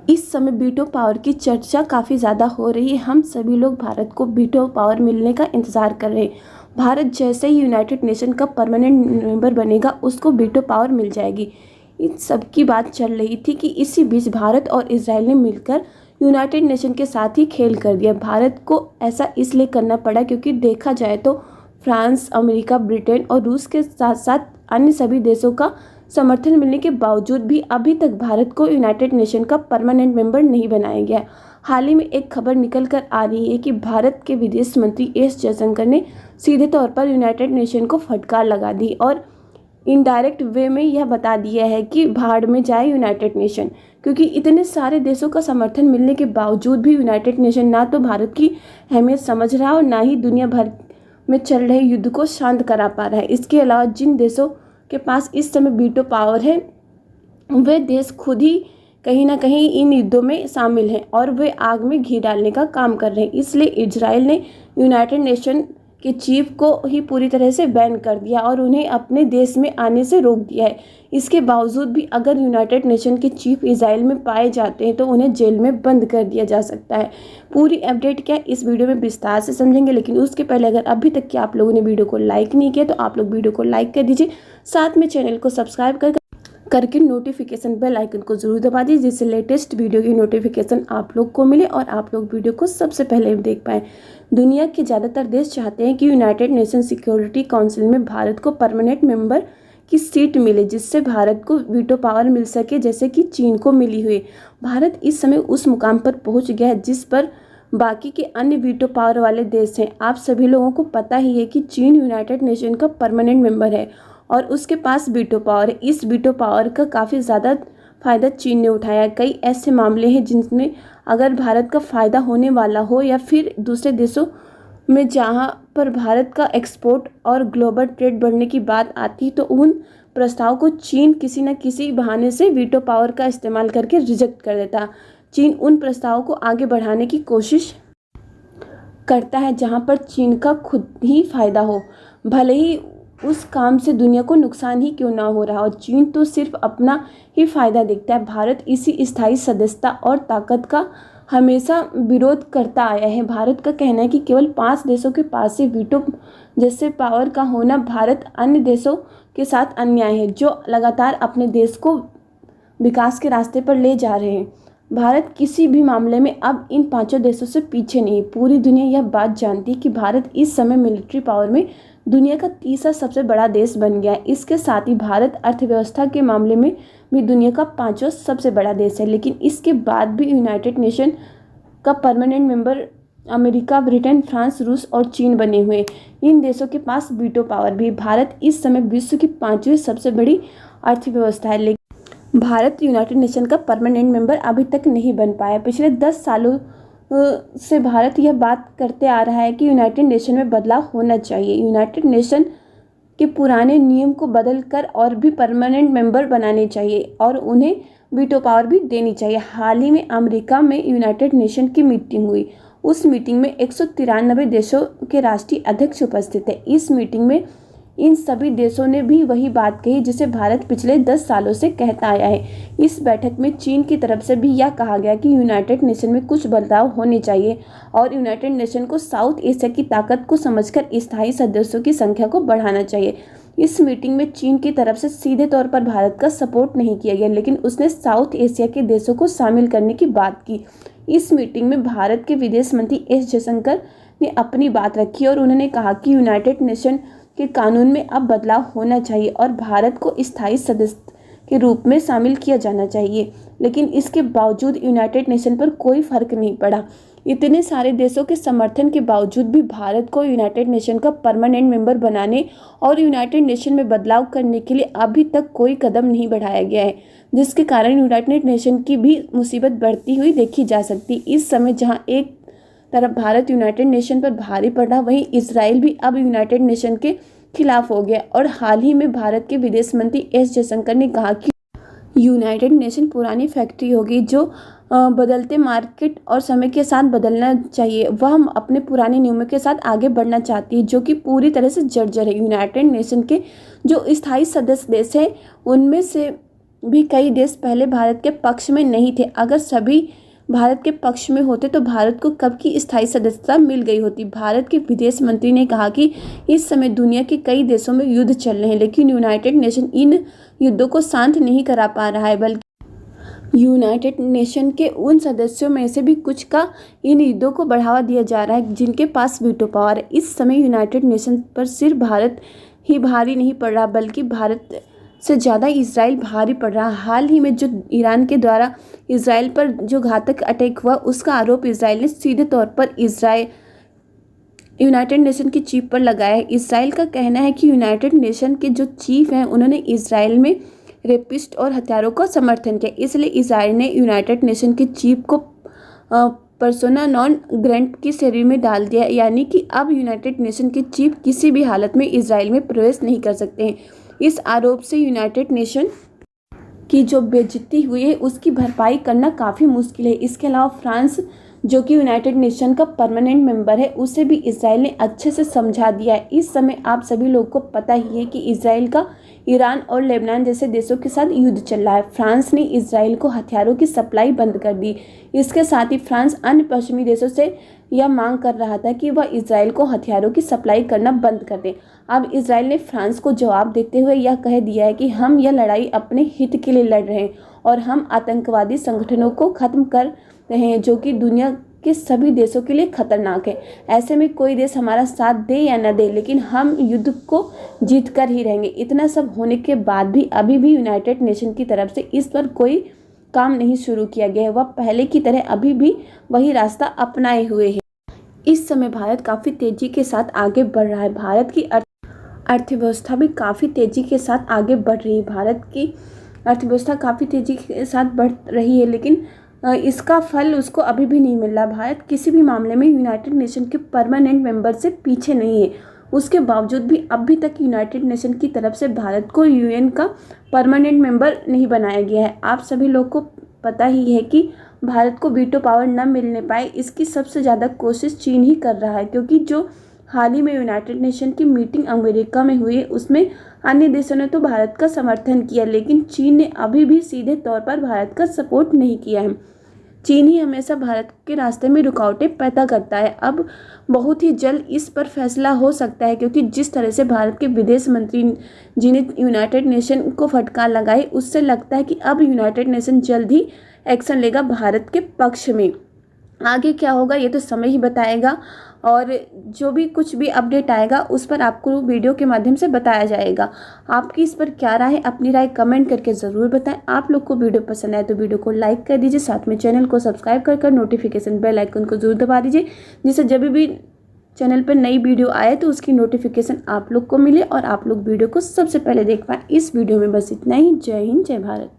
इस समय veto power की चर्चा काफ़ी ज़्यादा हो रही है। हम सभी लोग भारत को वीटो पावर मिलने का इंतज़ार कर रहे हैं। भारत जैसे ही यूनाइटेड नेशन का परमानेंट मेंबर बनेगा, उसको वीटो पावर मिल जाएगी। इन सब की बात चल रही थी कि इसी बीच भारत और इजराइल ने मिलकर यूनाइटेड नेशन के साथ ही खेल कर दिया। भारत को ऐसा इसलिए करना पड़ा क्योंकि देखा जाए तो फ्रांस, अमेरिका, ब्रिटेन और रूस के साथ साथ अन्य सभी देशों का समर्थन मिलने के बावजूद भी अभी तक भारत को यूनाइटेड नेशन का परमानेंट मेंबर नहीं बनाया गया। हाल ही में एक खबर निकल कर आ रही है कि भारत के विदेश मंत्री एस जयशंकर ने सीधे तौर पर यूनाइटेड नेशन को फटकार लगा दी और इनडायरेक्ट वे में यह बता दिया है कि भाड़ में जाए यूनाइटेड नेशन, क्योंकि इतने सारे देशों का समर्थन मिलने के बावजूद भी यूनाइटेड नेशन ना तो भारत की अहमियत समझ रहा और ना ही दुनिया भर में चल रहे युद्ध को शांत करा पा रहा है। इसके अलावा जिन देशों के पास इस समय वीटो पावर है, वे देश खुद ही कहीं ना कहीं इन युद्धों में शामिल हैं और वे आग में घी डालने का काम कर रहे हैं। इसलिए इजराइल ने यूनाइटेड नेशन के चीफ को ही पूरी तरह से बैन कर दिया और उन्हें अपने देश में आने से रोक दिया है। इसके बावजूद भी अगर यूनाइटेड नेशन के चीफ इजराइल में पाए जाते हैं तो उन्हें जेल में बंद कर दिया जा सकता है। पूरी अपडेट क्या इस वीडियो में विस्तार से समझेंगे, लेकिन उसके पहले अगर अभी तक कि आप लोगों ने वीडियो को लाइक नहीं किया तो आप लोग वीडियो को लाइक कर दीजिए, साथ में चैनल को सब्सक्राइब करके नोटिफिकेशन बेल आइकन को जरूर दबा दीजिए, जिससे लेटेस्ट वीडियो की नोटिफिकेशन आप लोग को मिले और आप लोग वीडियो को सबसे पहले देख पाएँ। दुनिया के ज़्यादातर देश चाहते हैं कि यूनाइटेड नेशन सिक्योरिटी काउंसिल में भारत को परमानेंट मेंबर की सीट मिले, जिससे भारत को वीटो पावर मिल सके, जैसे कि चीन को मिली हुई। भारत इस समय उस मुकाम पर पहुंच गया है जिस पर बाकी के अन्य वीटो पावर वाले देश हैं। आप सभी लोगों को पता ही है कि चीन यूनाइटेड नेशन का परमानेंट मेंबर है और उसके पास वीटो पावर है। इस वीटो पावर का काफ़ी ज़्यादा फ़ायदा चीन ने उठाया। कई ऐसे मामले हैं जिनमें अगर भारत का फ़ायदा होने वाला हो या फिर दूसरे देशों में जहां पर भारत का एक्सपोर्ट और ग्लोबल ट्रेड बढ़ने की बात आती तो उन प्रस्ताव को चीन किसी न किसी बहाने से वीटो पावर का इस्तेमाल करके रिजेक्ट कर देता। चीन उन प्रस्तावों को आगे बढ़ाने की कोशिश करता है जहां पर चीन का खुद ही फ़ायदा हो, भले ही उस काम से दुनिया को नुकसान ही क्यों ना हो रहा हो। चीन तो सिर्फ अपना ही फ़ायदा देखता है। भारत इसी स्थायी सदस्यता और ताकत का हमेशा विरोध करता आया है। भारत का कहना है कि केवल 5 देशों के पास से वीटो जैसे पावर का होना भारत अन्य देशों के साथ अन्याय है, जो लगातार अपने देश को विकास के रास्ते पर ले जा रहे हैं। भारत किसी भी मामले में अब इन 5 देशों से पीछे नहीं है। पूरी दुनिया यह बात जानती है कि भारत इस समय मिलिट्री पावर में दुनिया का तीसरा सबसे बड़ा देश बन गया है। इसके साथ ही भारत अर्थव्यवस्था के मामले में भी दुनिया का 5वां सबसे बड़ा देश है। लेकिन इसके बाद भी यूनाइटेड नेशन का permanent member America, Britain, France, रूस और चीन बने हुए। इन देशों के पास वीटो पावर भी। भारत इस समय विश्व की 5वीं सबसे बड़ी अर्थव्यवस्था है, लेकिन भारत यूनाइटेड नेशन का परमानेंट मेंबर अभी तक नहीं बन पाया। पिछले 10 सालों से भारत यह बात करते आ रहा है कि यूनाइटेड नेशन में बदलाव होना चाहिए। यूनाइटेड नेशन के पुराने नियम को बदलकर और भी परमानेंट मेंबर बनाने चाहिए और उन्हें वीटो पावर भी देनी चाहिए। हाल ही में अमेरिका में यूनाइटेड नेशन की मीटिंग हुई। उस मीटिंग में 193 देशों के राष्ट्रीय अध्यक्ष उपस्थित थे। इस मीटिंग में इन सभी देशों ने भी वही बात कही जिसे भारत पिछले 10 सालों से कहता आया है। इस बैठक में चीन की तरफ से भी यह कहा गया कि यूनाइटेड नेशन में कुछ बदलाव होने चाहिए और यूनाइटेड नेशन को साउथ एशिया की ताकत को समझकर स्थायी सदस्यों की संख्या को बढ़ाना चाहिए। इस मीटिंग में चीन की तरफ से सीधे तौर पर भारत का सपोर्ट नहीं किया गया, लेकिन उसने साउथ एशिया के देशों को शामिल करने की बात की। इस मीटिंग में भारत के विदेश मंत्री एस जयशंकर ने अपनी बात रखी और उन्होंने कहा कि यूनाइटेड नेशन के कानून में अब बदलाव होना चाहिए और भारत को स्थायी सदस्य के रूप में शामिल किया जाना चाहिए। लेकिन इसके बावजूद यूनाइटेड नेशन पर कोई फर्क नहीं पड़ा। इतने सारे देशों के समर्थन के बावजूद भी भारत को यूनाइटेड नेशन का परमानेंट मेंबर बनाने और यूनाइटेड नेशन में बदलाव करने के लिए अभी तक कोई कदम नहीं बढ़ाया गया है, जिसके कारण यूनाइटेड नेशन की भी मुसीबत बढ़ती हुई देखी जा सकती। इस समय जहां एक तरफ भारत यूनाइटेड नेशन पर भारी पड़ा, वहीं इजराइल भी अब यूनाइटेड नेशन के खिलाफ हो गया और हाल ही में भारत के विदेश मंत्री एस जयशंकर ने कहा कि यूनाइटेड नेशन पुरानी फैक्ट्री होगी जो बदलते मार्केट और समय के साथ बदलना चाहिए। वह हम अपने पुराने नियमों के साथ आगे बढ़ना चाहती है जो कि पूरी तरह से जर्जर है। यूनाइटेड नेशन के जो स्थायी सदस्य देश हैं उनमें से भी कई देश पहले भारत के पक्ष में नहीं थे। अगर सभी भारत के पक्ष में होते तो भारत को कब की स्थायी सदस्यता मिल गई होती। भारत के विदेश मंत्री ने कहा कि इस समय दुनिया के कई देशों में युद्ध चल रहे हैं, लेकिन यूनाइटेड नेशन इन युद्धों को शांत नहीं करा पा रहा है, बल्कि यूनाइटेड नेशन के उन सदस्यों में से भी कुछ का इन युद्धों को बढ़ावा दिया जा रहा है जिनके पास वीटो पावर है। इस समय यूनाइटेड नेशन पर सिर्फ भारत ही भारी नहीं पड़ रहा, बल्कि भारत से ज़्यादा इजराइल भारी पड़ रहा है। हाल ही में जो ईरान के द्वारा इजराइल पर जो घातक अटैक हुआ, उसका आरोप इजराइल ने सीधे तौर पर यूनाइटेड नेशन की चीफ पर लगाया है। इजराइल का कहना है कि यूनाइटेड नेशन के जो चीफ हैं उन्होंने इजराइल में रेपिस्ट और हत्यारों का समर्थन किया, इसलिए इजराइल ने यूनाइटेड नेशन के चीफ को पर्सोना नॉन ग्रेटा की श्रेणी में डाल दिया, यानी कि अब यूनाइटेड नेशन के चीफ किसी भी हालत में इजराइल में प्रवेश नहीं कर सकते हैं। इस आरोप से यूनाइटेड नेशन की जो बेइज्जती हुई है उसकी भरपाई करना काफ़ी मुश्किल है। इसके अलावा फ्रांस, जो कि यूनाइटेड नेशन का परमानेंट मेंबर है, उसे भी इजराइल ने अच्छे से समझा दिया है। इस समय आप सभी लोगों को पता ही है कि इजराइल का ईरान और लेबनान जैसे देशों के साथ युद्ध चल रहा है। फ्रांस ने इजराइल को हथियारों की सप्लाई बंद कर दी। इसके साथ ही फ्रांस अन्य पश्चिमी देशों से यह मांग कर रहा था कि वह इजराइल को हथियारों की सप्लाई करना बंद कर दे। अब इजराइल ने फ्रांस को जवाब देते हुए यह कह दिया है कि हम यह लड़ाई अपने हित के लिए लड़ रहे हैं और हम आतंकवादी संगठनों को ख़त्म कर रहे हैं, जो कि दुनिया के सभी देशों के लिए खतरनाक है। ऐसे में कोई देश हमारा साथ दे या न दे, लेकिन हम युद्ध को जीत कर ही रहेंगे। इतना सब होने के बाद भी अभी भी यूनाइटेड नेशन की तरफ से इस पर कोई काम नहीं शुरू किया गया है। वह पहले की तरह अभी भी वही रास्ता अपनाए हुए है। इस समय भारत काफ़ी तेज़ी के साथ आगे बढ़ रहा है। भारत की अर्थव्यवस्था भी काफ़ी तेज़ी के साथ आगे बढ़ रही है। भारत की अर्थव्यवस्था काफ़ी तेज़ी के साथ बढ़ रही है, लेकिन इसका फल उसको अभी भी नहीं मिल रहा। भारत किसी भी मामले में यूनाइटेड नेशन के परमानेंट मेंबर से पीछे नहीं है। उसके बावजूद भी अभी तक यूनाइटेड नेशन की तरफ से भारत को यूएन का परमानेंट मेंबर नहीं बनाया गया है। आप सभी लोग को पता ही है कि भारत को वीटो पावर न मिलने पाए, इसकी सबसे ज़्यादा कोशिश चीन ही कर रहा है, क्योंकि जो हाल ही में यूनाइटेड नेशन की मीटिंग अमेरिका में हुई है उसमें अन्य देशों ने तो भारत का समर्थन किया, लेकिन चीन ने अभी भी सीधे तौर पर भारत का सपोर्ट नहीं किया है। चीन ही हमेशा भारत के रास्ते में रुकावटें पैदा करता है। अब बहुत ही जल्द इस पर फैसला हो सकता है, क्योंकि जिस तरह से भारत के विदेश मंत्री जी ने यूनाइटेड नेशन को फटकार लगाई, उससे लगता है कि अब यूनाइटेड नेशन जल्द ही एक्शन लेगा भारत के पक्ष में। आगे क्या होगा ये तो समय ही बताएगा, और जो भी कुछ भी अपडेट आएगा उस पर आपको वीडियो के माध्यम से बताया जाएगा। आपकी इस पर क्या राय है, अपनी राय कमेंट करके ज़रूर बताएं। आप लोग को वीडियो पसंद आए तो वीडियो को लाइक कर दीजिए, साथ में चैनल को सब्सक्राइब कर नोटिफिकेशन बेल आइकन को जरूर दबा दीजिए, जिससे जब भी चैनल पर नई वीडियो आए तो उसकी नोटिफिकेशन आप लोग को मिले और आप लोग वीडियो को सबसे पहले देख पाएँ। इस वीडियो में बस इतना ही। जय हिंद, जय भारत।